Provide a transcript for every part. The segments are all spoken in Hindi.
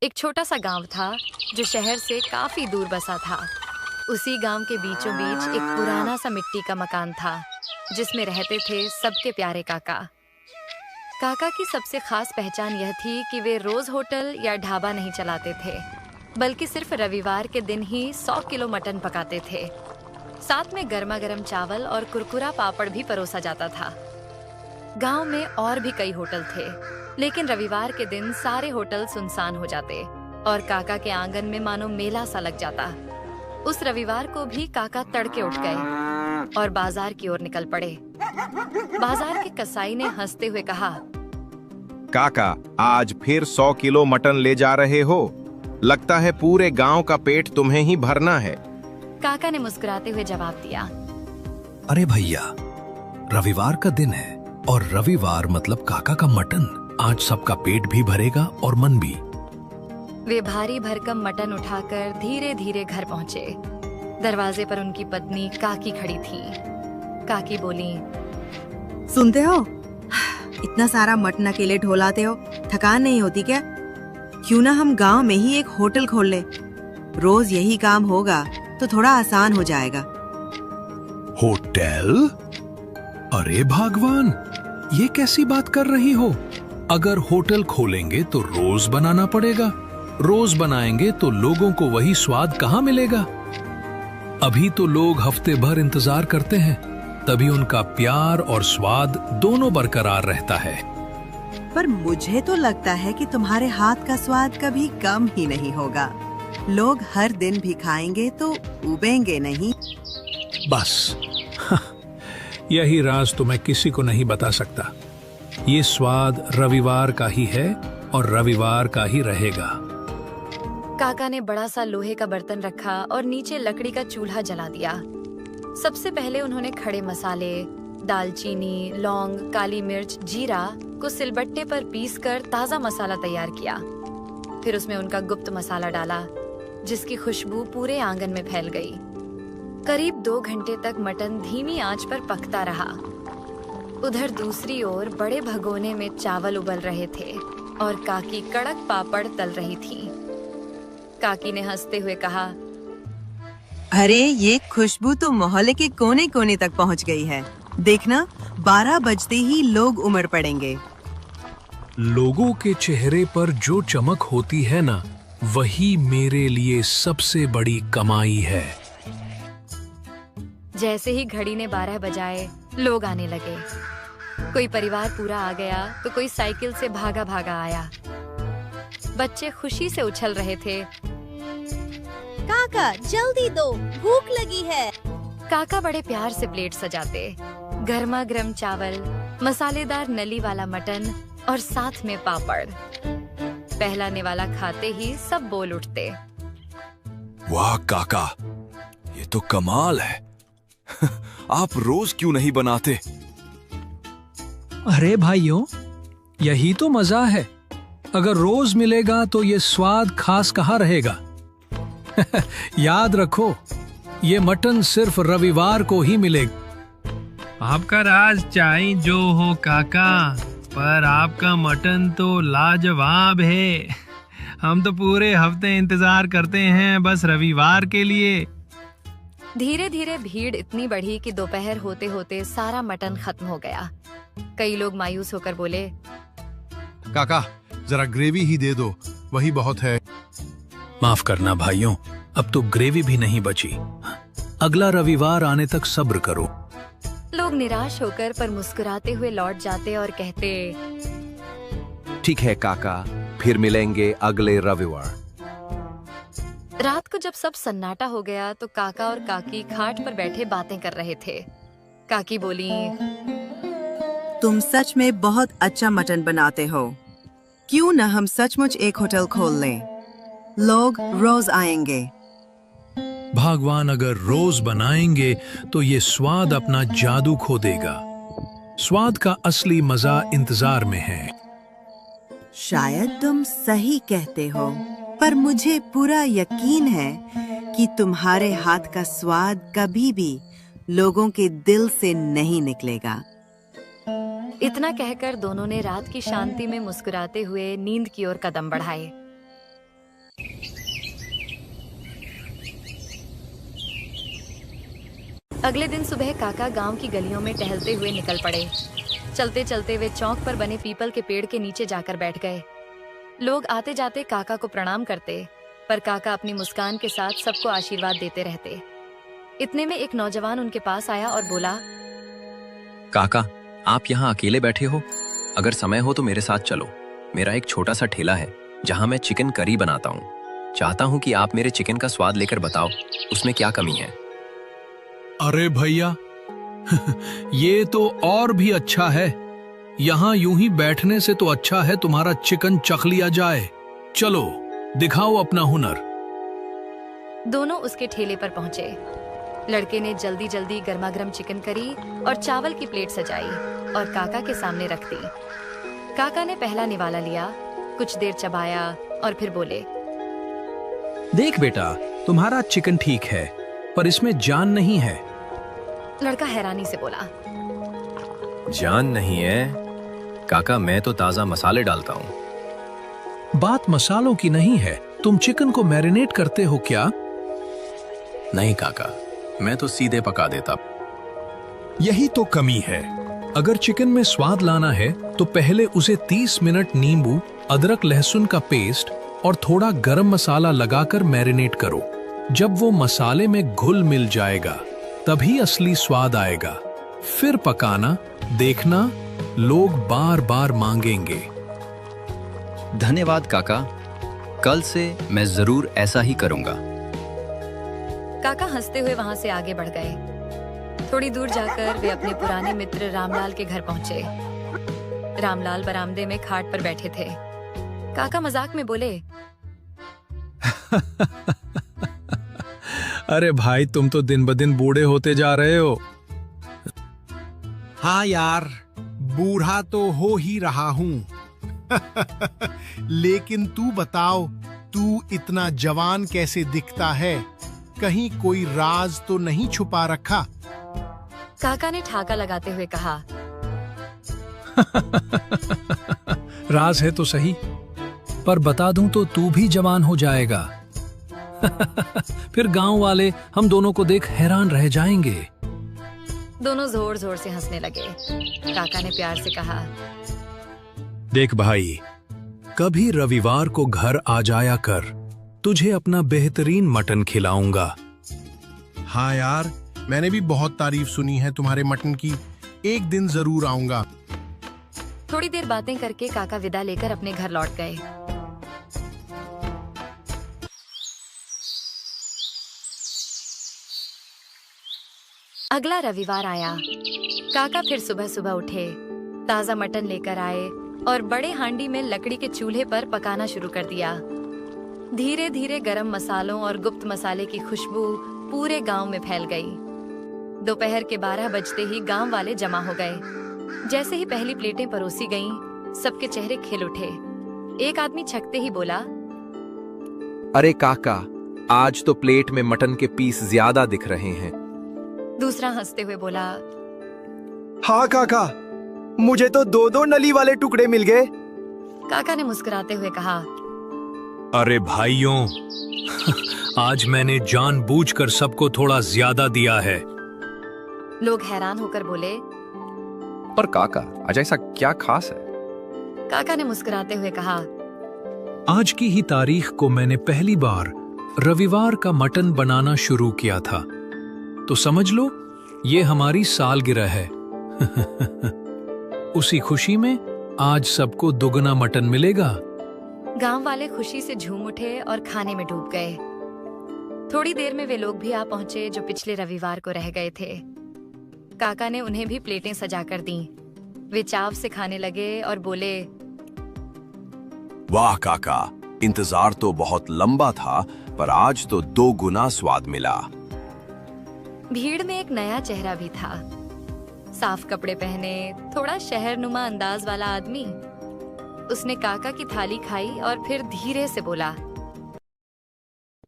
एक छोटा सा गांव था जो शहर से काफी दूर बसा था। उसी गांव के बीचों बीच एक पुराना सा मिट्टी का मकान था जिसमें रहते थे सबके प्यारे काका। काका की सबसे खास पहचान यह थी कि वे रोज होटल या ढाबा नहीं चलाते थे, बल्कि सिर्फ रविवार के दिन ही 100 किलो मटन पकाते थे। साथ में गर्मा गर्म चावल और कुरकुरा पापड़ भी परोसा जाता था। गांव में और भी कई होटल थे, लेकिन रविवार के दिन सारे होटल सुनसान हो जाते और काका के आंगन में मानो मेला सा लग जाता। उस रविवार को भी काका तड़के उठ गए और बाजार की ओर निकल पड़े। बाजार के कसाई ने हंसते हुए कहा, काका, आज फिर 100 किलो मटन ले जा रहे हो? लगता है पूरे गांव का पेट तुम्हें ही भरना है। काका ने मुस्कुराते हुए जवाब दिया, अरे भैया, रविवार का दिन है और रविवार मतलब काका का मटन। आज सबका पेट भी भरेगा और मन भी। वे भारी भरकम मटन उठाकर धीरे धीरे घर पहुंचे। दरवाजे पर उनकी पत्नी काकी खड़ी थी। काकी बोली, सुनते हो, इतना सारा मटन अकेले ढोलाते हो, थकान नहीं होती क्या? क्यों ना हम गांव में ही एक होटल खोल ले। रोज यही काम होगा तो थोड़ा आसान हो जाएगा। होटल? अरे भगवान, ये कैसी बात कर रही हो? अगर होटल खोलेंगे तो रोज बनाना पड़ेगा। रोज बनाएंगे तो लोगों को वही स्वाद कहाँ मिलेगा? अभी तो लोग हफ्ते भर इंतजार करते हैं, तभी उनका प्यार और स्वाद दोनों बरकरार रहता है। पर मुझे तो लगता है कि तुम्हारे हाथ का स्वाद कभी कम ही नहीं होगा। लोग हर दिन भी खाएंगे तो उबेंगे नहीं। बस यही राज तो मैं किसी को नहीं बता सकता। ये स्वाद रविवार का ही है और रविवार का ही रहेगा। काका ने बड़ा सा लोहे का बर्तन रखा और नीचे लकड़ी का चूल्हा जला दिया। सबसे पहले उन्होंने खड़े मसाले, दालचीनी, लौंग, काली मिर्च, जीरा को सिलबट्टे पर पीसकर ताजा मसाला तैयार किया। फिर उसमें उनका गुप्त मसाला डाला, जिसकी खुशबू पूरे आंगन में फैल गई। करीब 2 घंटे तक मटन धीमी आंच पर पकता रहा। उधर दूसरी ओर बड़े भगोने में चावल उबल रहे थे और काकी कड़क पापड़ तल रही थी। काकी ने हंसते हुए कहा, अरे ये खुशबू तो मोहल्ले के कोने कोने तक पहुंच गई है। देखना, 12 बजते ही लोग उमड़ पड़ेंगे। लोगों के चेहरे पर जो चमक होती है ना, वही मेरे लिए सबसे बड़ी कमाई है। जैसे ही घड़ी ने 12 बजाए, लोग आने लगे। कोई परिवार पूरा आ गया तो कोई साइकिल से भागा भागा आया। बच्चे खुशी से उछल रहे थे। काका, जल्दी दो, भूख लगी है। काका बड़े प्यार से प्लेट सजाते। गर्मा गर्म चावल, मसालेदार नली वाला मटन और साथ में पापड़। पहला निवाला खाते ही सब बोल उठते, वाह काका, ये तो कमाल है। आप रोज क्यों नहीं बनाते? अरे भाइयों, यही तो मजा है। अगर रोज मिलेगा तो ये स्वाद खास कहाँ रहेगा? याद रखो, ये मटन सिर्फ रविवार को ही मिलेगा। आपका राज चाहे जो हो काका, पर आपका मटन तो लाजवाब है। हम तो पूरे हफ्ते इंतजार करते हैं बस रविवार के लिए। धीरे धीरे भीड़ इतनी बढ़ी कि दोपहर होते होते सारा मटन खत्म हो गया। कई लोग मायूस होकर बोले, काका, जरा ग्रेवी ही दे दो, वही बहुत है। माफ करना भाइयों, अब तो ग्रेवी भी नहीं बची। अगला रविवार आने तक सब्र करो। लोग निराश होकर पर मुस्कुराते हुए लौट जाते और कहते, ठीक है काका, फिर मिलेंगे अगले रविवार। रात को जब सब सन्नाटा हो गया तो काका और काकी खाट पर बैठे बातें कर रहे थे। काकी बोली, तुम सच में बहुत अच्छा मटन बनाते हो। क्यों न हम सचमुच एक होटल खोल लें? लोग रोज आएंगे। भगवान अगर रोज बनाएंगे तो ये स्वाद अपना जादू खो देगा। स्वाद का असली मजा इंतजार में है। शायद तुम सही कहते हो, पर मुझे पूरा यकीन है कि तुम्हारे हाथ का स्वाद कभी भी लोगों के दिल से नहीं निकलेगा। इतना कहकर दोनों ने रात की शांति में मुस्कुराते हुए नींद की ओर कदम बढ़ाए। अगले दिन सुबह काका गांव की गलियों में टहलते हुए निकल पड़े। चलते चलते वे चौक पर बने पीपल के पेड़ के नीचे जाकर बैठ गए। लोग आते जाते काका को प्रणाम करते, पर काका अपनी मुस्कान के साथ सबको आशीर्वाद देते रहते। इतने में एक नौजवान उनके पास आया और बोला, काका, आप यहाँ अकेले बैठे हो? अगर समय हो तो मेरे साथ चलो। मेरा एक छोटा सा ठेला है जहाँ मैं चिकन करी बनाता हूँ। चाहता हूँ कि आप मेरे चिकन का स्वाद लेकर बताओ उसमें क्या कमी है। अरे भैया, ये तो और भी अच्छा है। यहाँ यूं ही बैठने से तो अच्छा है तुम्हारा चिकन चख लिया जाए। चलो दिखाओ अपना हुनर। दोनों उसके ठेले पर पहुंचे। लड़के ने जल्दी जल्दी गर्मा गर्म चिकन करी और चावल की प्लेट सजाई और काका के सामने रख दी। काका ने पहला निवाला लिया, कुछ देर चबाया और फिर बोले, देख बेटा, तुम्हारा चिकन ठीक है, पर इसमें जान नहीं है। लड़का हैरानी से बोला, जान नहीं है? काका, मैं तो ताजा मसाले डालता हूँ। बात मसालों की नहीं है, तुम चिकन को मैरिनेट करते हो क्या? नहीं काका, मैं तो सीधे पका देता। यही तो कमी है। अगर चिकन में स्वाद लाना है तो पहले उसे 30 मिनट नींबू, अदरक लहसुन का पेस्ट और थोड़ा गरम मसाला लगाकर मैरिनेट करो। जब वो मसाले में घुल मिल जाएगा तभी असली स्वाद आएगा। फिर पकाना, देखना लोग बार बार मांगेंगे। धन्यवाद काका, कल से मैं जरूर ऐसा ही करूंगा। काका हंसते हुए वहां से आगे बढ़ गए। थोड़ी दूर जाकर वे अपने पुराने मित्र रामलाल के घर पहुंचे। रामलाल बरामदे में खाट पर बैठे थे। काका मजाक में बोले, अरे भाई, तुम तो दिन ब दिन बूढ़े होते जा रहे हो। हाँ यार, बूढ़ा तो हो ही रहा हूँ। लेकिन तू बताओ, तू इतना जवान कैसे दिखता है? कहीं कोई राज तो नहीं छुपा रखा? काका ने ठाका लगाते हुए कहा, राज है तो सही, पर बता दूं तो तू भी जवान हो जाएगा। फिर गांव वाले हम दोनों को देख हैरान रह जाएंगे। दोनों जोर जोर से हंसने लगे। काका ने प्यार से कहा, देख भाई, कभी रविवार को घर आ जाया कर, तुझे अपना बेहतरीन मटन खिलाऊंगा। हाँ यार, मैंने भी बहुत तारीफ सुनी है तुम्हारे मटन की। एक दिन जरूर आऊंगा। थोड़ी देर बातें करके काका विदा लेकर अपने घर लौट गए। अगला रविवार आया। काका फिर सुबह सुबह उठे, ताजा मटन लेकर आए और बड़े हांडी में लकड़ी के चूल्हे पर पकाना शुरू कर दिया। धीरे धीरे गरम मसालों और गुप्त मसाले की खुशबू पूरे गांव में फैल गई। दोपहर के 12 बजते ही गांव वाले जमा हो गए। जैसे ही पहली प्लेटें परोसी गईं, सबके चेहरे खिल उठे। एक आदमी छकते ही बोला, अरे काका, आज तो प्लेट में मटन के पीस ज्यादा दिख रहे हैं। दूसरा हंसते हुए बोला, हाँ काका, मुझे तो 2-2 नली वाले टुकड़े मिल गए। काका ने मुस्कुराते हुए कहा, अरे भाइयों, आज मैंने जानबूझकर सबको थोड़ा ज्यादा दिया है। लोग हैरान होकर बोले, पर काका, आज ऐसा क्या खास है? काका ने मुस्कुराते हुए कहा, आज की ही तारीख को मैंने पहली बार रविवार का मटन बनाना शुरू किया था, तो समझ लो ये हमारी सालगिरह है। उसी खुशी में आज सबको दुगना मटन मिलेगा। गांव वाले खुशी से झूम उठे और खाने में डूब गए। थोड़ी देर में वे लोग भी आ पहुंचे जो पिछले रविवार को रह गए थे। काका ने उन्हें भी प्लेटें सजाकर दी। वे चाव से खाने लगे और बोले, वाह काका, इंतजार तो बहुत लंबा था, पर आज तो 2 गुना स्वाद मिला। भीड़ में एक नया चेहरा भी था। साफ कपड़े पहने, थोड़ा शहरनुमा अंदाज वाला आदमी। उसने काका की थाली खाई और फिर धीरे से बोला,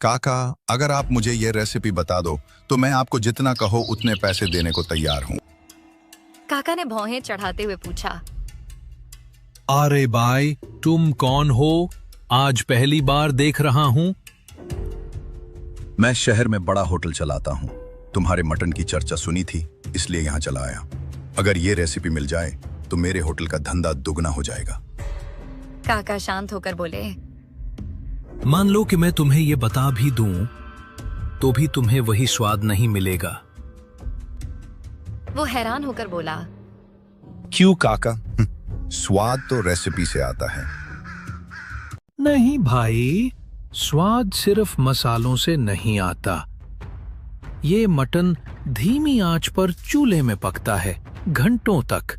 काका, अगर आप मुझे ये रेसिपी बता दो तो मैं आपको जितना कहो उतने पैसे देने को तैयार हूँ। काका ने भौहें चढ़ाते हुए पूछा, अरे भाई, तुम कौन हो? आज पहली बार देख रहा हूँ। मैं शहर में बड़ा होटल चलाता हूँ। तुम्हारे मटन की चर्चा सुनी थी, इसलिए यहाँ चला आया। अगर ये रेसिपी मिल जाए तो मेरे होटल का धंधा दुगना हो जाएगा। काका शांत होकर बोले, मान लो कि मैं तुम्हें ये बता भी दूं तो भी तुम्हें वही स्वाद नहीं मिलेगा। वो हैरान होकर बोला, क्यों काका? स्वाद तो रेसिपी से आता है। नहीं भाई, स्वाद सिर्फ मसालों से नहीं आता। ये मटन धीमी आंच पर चूल्हे में पकता है घंटों तक।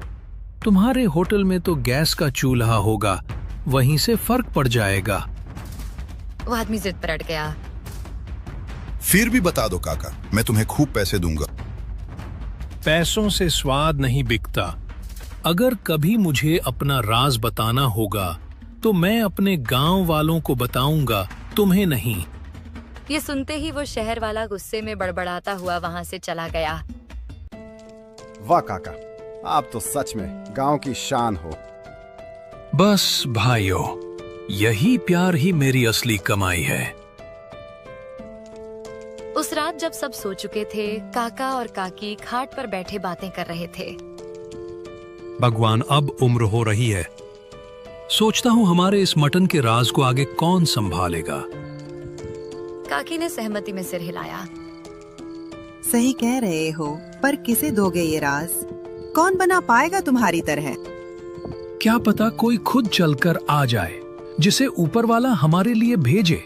तुम्हारे होटल में तो गैस का चूल्हा होगा, वहीं से फर्क पड़ जाएगा। वो आदमी जिद पर अड़ गया। फिर भी बता दो काका, मैं तुम्हें खूब पैसे दूंगा। पैसों से स्वाद नहीं बिकता। अगर कभी मुझे अपना राज बताना होगा तो मैं अपने गांव वालों को बताऊंगा, तुम्हें नहीं। ये सुनते ही वो शहर वाला गुस्से में बड़बड़ाता हुआ वहां से चला गया। वाह काका, आप तो सच में गांव की शान हो। बस भाइयों, यही प्यार ही मेरी असली कमाई है। उस रात जब सब सो चुके थे, काका और काकी खाट पर बैठे बातें कर रहे थे। भगवान, अब उम्र हो रही है। सोचता हूँ हमारे इस मटन के राज को आगे कौन संभालेगा। काकी ने सहमति में सिर हिलाया। सही कह रहे हो, पर किसे दोगे ये राज? कौन बना पाएगा तुम्हारी तरह? क्या पता कोई खुद चलकर आ जाए, जिसे ऊपर वाला हमारे लिए भेजे।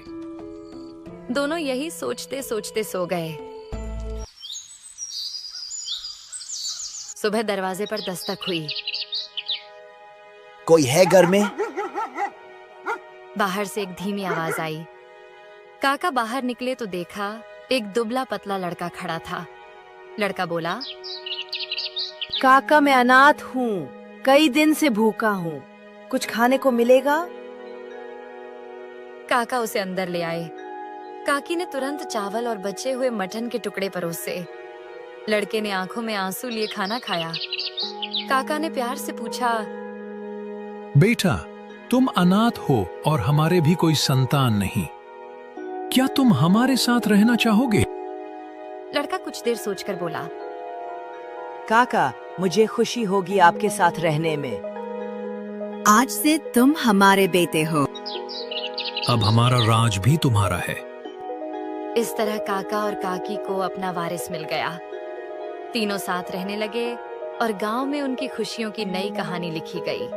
दोनों यही सोचते सोचते सो गए। सुबह दरवाजे पर दस्तक हुई। कोई है घर में? बाहर से एक धीमी आवाज आई। काका बाहर निकले तो देखा एक दुबला पतला लड़का खड़ा था। लड़का बोला, काका मैं अनाथ हूँ, कई दिन से भूखा हूँ, कुछ खाने को मिलेगा? काका उसे अंदर ले आए। काकी ने तुरंत चावल और बचे हुए मटन के टुकड़े परोसे। लड़के ने आंखों में आंसू लिए खाना खाया। काका ने प्यार से पूछा, बेटा, तुम अनाथ हो और हमारे भी कोई संतान नहीं। क्या तुम हमारे साथ रहना चाहोगे? लड़का कुछ देर सोचकर बोला, काका मुझे खुशी होगी आपके साथ रहने में। आज से तुम हमारे बेटे हो। अब हमारा राज भी तुम्हारा है। इस तरह काका और काकी को अपना वारिस मिल गया। तीनों साथ रहने लगे और गांव में उनकी खुशियों की नई कहानी लिखी गई।